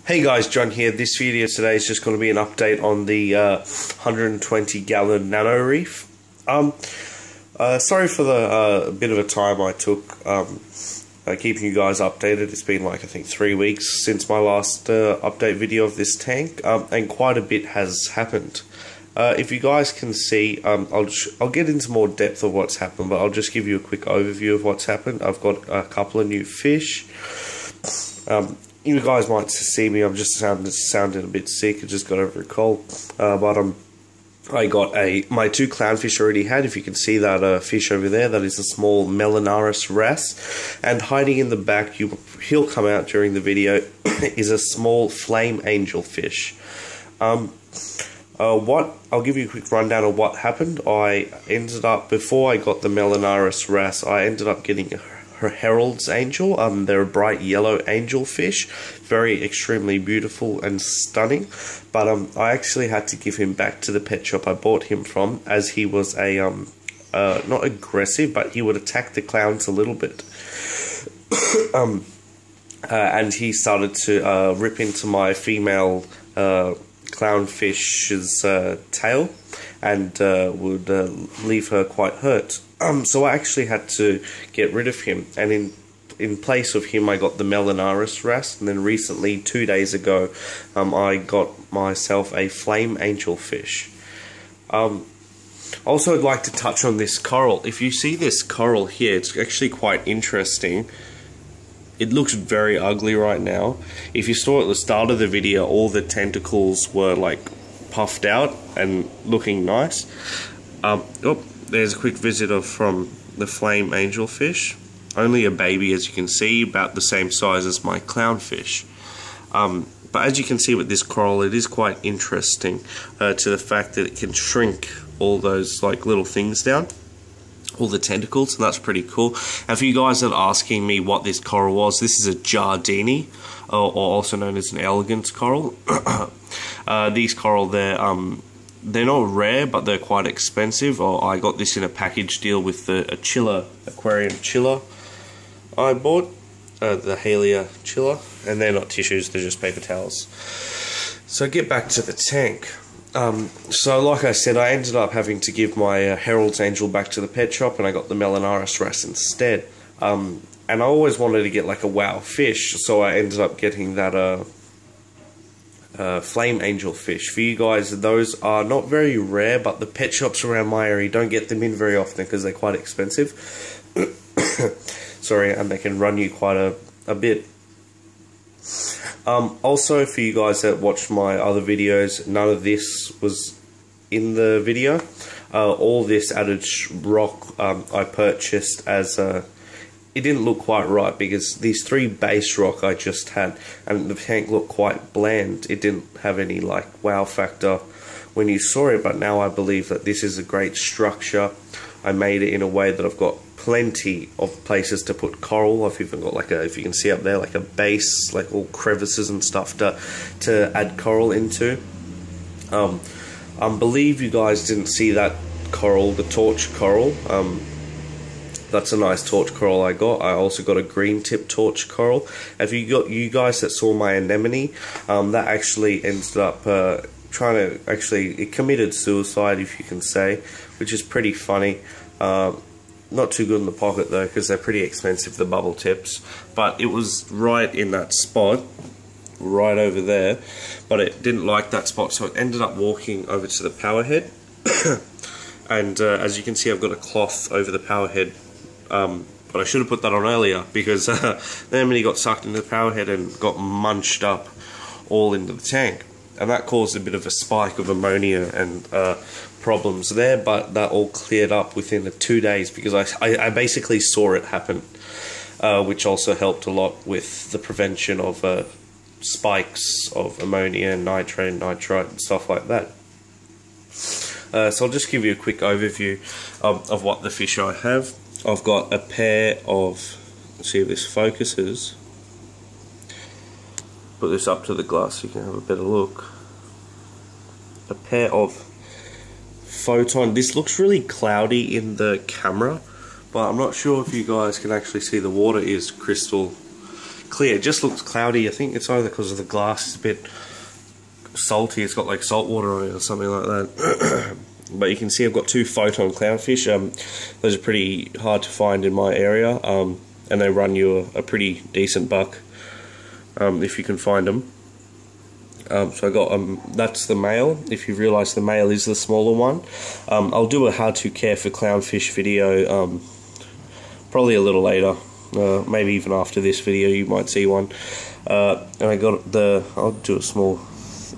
Hey guys, John here. This video today is just going to be an update on the 120 gallon nano reef. Sorry for the bit of a time I took keeping you guys updated. It's been like I think 3 weeks since my last update video of this tank, and quite a bit has happened. If you guys can see, I'll get into more depth of what's happened, but I'll just give you a quick overview of what's happened. I've got a couple of new fish. You guys might see me, I'm just sounding a bit sick. I just got over a cold. I got my two clownfish already had. If you can see that fish over there, that is a small Melanaris wrasse. And hiding in the back, he'll come out during the video, is a small flame angelfish. I'll give you a quick rundown of what happened. I ended up, before I got the Melanaris wrasse, I ended up getting her Herald's angel. They're a bright yellow angelfish, very extremely beautiful and stunning. But I actually had to give him back to the pet shop I bought him from, as he was a not aggressive, but he would attack the clowns a little bit. And he started to rip into my female clownfish's tail, and would leave her quite hurt. So I actually had to get rid of him, and in place of him I got the Melanaris wrasse, and then recently, 2 days ago, I got myself a flame angelfish. Also, I'd like to touch on this coral. If you see this coral here, it's actually quite interesting. It looks very ugly right now. If you saw at the start of the video, all the tentacles were like puffed out and looking nice. There's a quick visitor from the flame angelfish. Only a baby, as you can see, about the same size as my clownfish. But as you can see with this coral, it is quite interesting to the fact that it can shrink all those like little things down, all the tentacles, and that's pretty cool. And for you guys that are asking me what this coral was, this is a Giardini, or also known as an Elegance Coral. These coral, they're not rare, but they're quite expensive. I got this in a package deal with a chiller, aquarium chiller I bought, the Halia chiller, and they're not tissues, they're just paper towels. So get back to the tank. So like I said, I ended up having to give my Herald's Angel back to the pet shop, and I got the Melanaris wrasse instead. And I always wanted to get like a wow fish, so I ended up getting that flame angelfish. For you guys, those are not very rare, but the pet shops around my area don't get them in very often because they're quite expensive. Sorry, and they can run you quite a bit. Also, for you guys that watched my other videos, none of this was in the video. All this added rock I purchased as it didn't look quite right, because these 3 base rock I just had, and the tank looked quite bland. It didn't have any like wow factor when you saw it, but now I believe that this is a great structure. I made it in a way that I've got plenty of places to put coral. I've even got like if you can see up there, like a base, like all crevices and stuff to add coral into. I believe you guys didn't see that coral, the torch coral. That's a nice torch coral I got. I also got a green tip torch coral. If you guys that saw my anemone, that actually ended up it committed suicide, if you can say, which is pretty funny. Not too good in the pocket though, because they're pretty expensive, the bubble tips. But it was right in that spot, right over there, but it didn't like that spot, so it ended up walking over to the power head. And as you can see, I've got a cloth over the power head. But I should have put that on earlier, because the anemone got sucked into the power head and got munched up all into the tank, and that caused a bit of a spike of ammonia and problems there, but that all cleared up within 2 days, because I basically saw it happen, which also helped a lot with the prevention of spikes of ammonia, nitrate, nitrite, and stuff like that. So I'll just give you a quick overview of what the fish I have. I've got a pair of, let's see if this focuses, put this up to the glass so you can have a better look. A pair of photon, this looks really cloudy in the camera, but I'm not sure if you guys can actually see. The water is crystal clear. It just looks cloudy. I think it's either because of the glass is a bit salty. It's got like salt water on it or something like that. But you can see I've got 2 photon clownfish. Those are pretty hard to find in my area, and they run you a pretty decent buck if you can find them. So I got that's the male. If you realise the male is the smaller one. I'll do a how to care for clownfish video probably a little later, maybe even after this video you might see one. And I got I'll do a small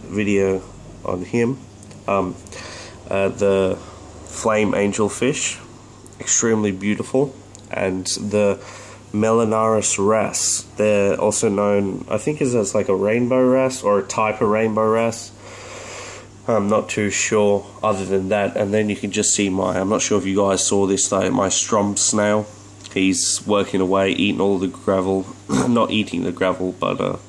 video on him. The flame angelfish, extremely beautiful, and the Melanaris wrasse. They're also known, I think, as like a rainbow wrasse or a type of rainbow wrasse. I'm not too sure other than that. And then you can just see I'm not sure if you guys saw this though, my Sump snail. He's working away, eating all the gravel. Not eating the gravel, but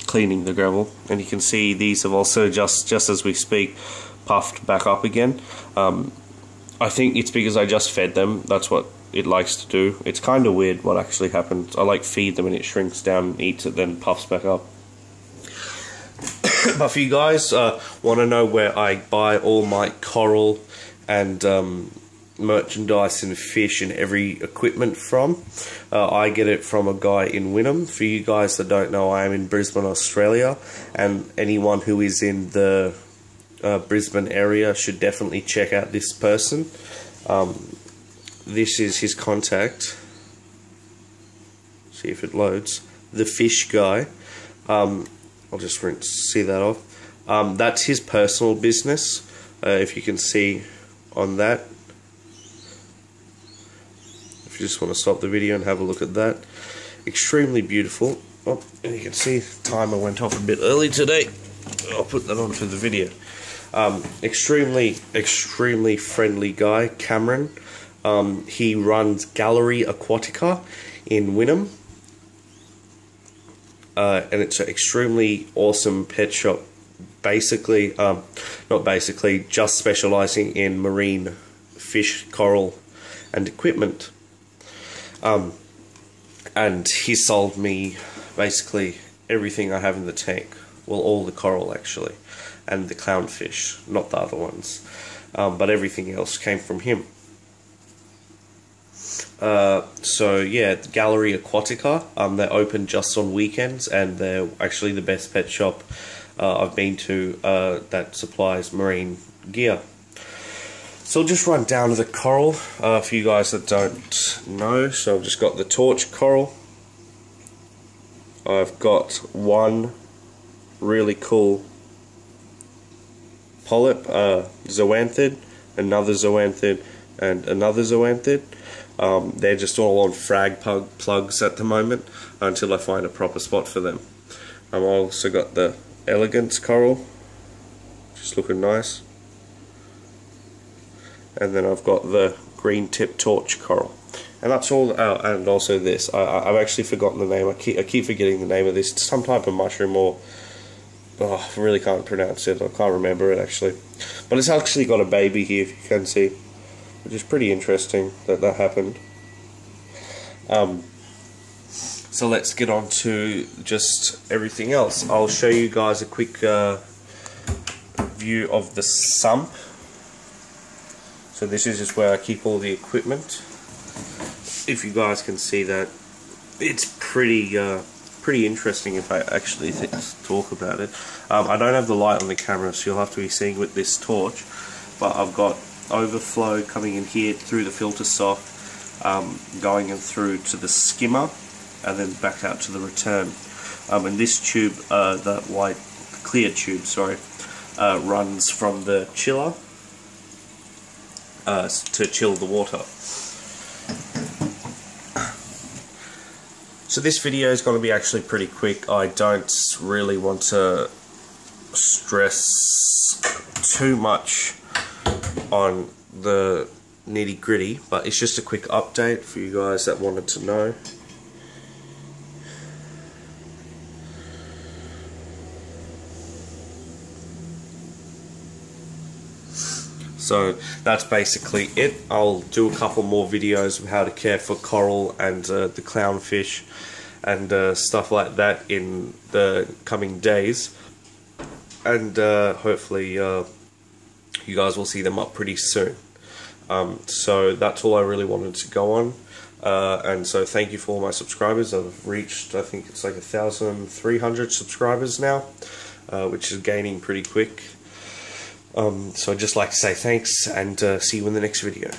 cleaning the gravel. And you can see these have also just as we speak puffed back up again. I think it's because I just fed them. That's what it likes to do. It's kind of weird what actually happens. I like feed them and it shrinks down and eats it, then puffs back up. But for you guys want to know where I buy all my coral and merchandise and fish and every equipment from, I get it from a guy in Wynnum. For you guys that don't know, I am in Brisbane, Australia, and anyone who is in the Brisbane area should definitely check out this person. This is his contact. See if it loads. The fish guy. I'll just see that off. That's his personal business. If you can see on that. If you just want to stop the video and have a look at that. Extremely beautiful. Oh, and you can see timer went off a bit early today. I'll put that onto the video. Extremely friendly guy, Cameron. He runs Gallery Aquatica in Wynnum, and it's an extremely awesome pet shop. Basically, not basically, just specialising in marine fish, coral, and equipment. And he sold me basically everything I have in the tank. Well, all the coral actually. And the clownfish, not the other ones, but everything else came from him. So yeah, Gallery Aquatica, they're open just on weekends, and they're actually the best pet shop I've been to that supplies marine gear. So I'll just run down to the coral for you guys that don't know. So I've just got the torch coral. I've got one really cool polyp, zoanthid, another zoanthid, and another zoanthid. They're just all on frag plugs at the moment until I find a proper spot for them. I've also got the Elegance Coral, just looking nice. And then I've got the green tip torch coral. And that's all. And also this. I've actually forgotten the name. I keep forgetting the name of this. It's some type of mushroom, or I really can't pronounce it. I can't remember it actually. But it's actually got a baby here, if you can see, which is pretty interesting that happened. So let's get on to just everything else. I'll show you guys a quick view of the sump. So this is just where I keep all the equipment. If you guys can see that, it's pretty interesting if I actually talk about it. I don't have the light on the camera, so you'll have to be seeing with this torch. But I've got overflow coming in here through the filter sock, going in through to the skimmer, and then back out to the return. And this tube, that white clear tube, sorry, runs from the chiller to chill the water. So this video is going to be actually pretty quick. I don't really want to stress too much on the nitty gritty, but it's just a quick update for you guys that wanted to know. So that's basically it. I'll do a couple more videos of how to care for coral and the clownfish, and stuff like that in the coming days, and hopefully you guys will see them up pretty soon. So that's all I really wanted to go on. And so thank you for all my subscribers. I've reached, I think it's like 1,300 subscribers now, which is gaining pretty quick. So I'd just like to say thanks, and see you in the next video.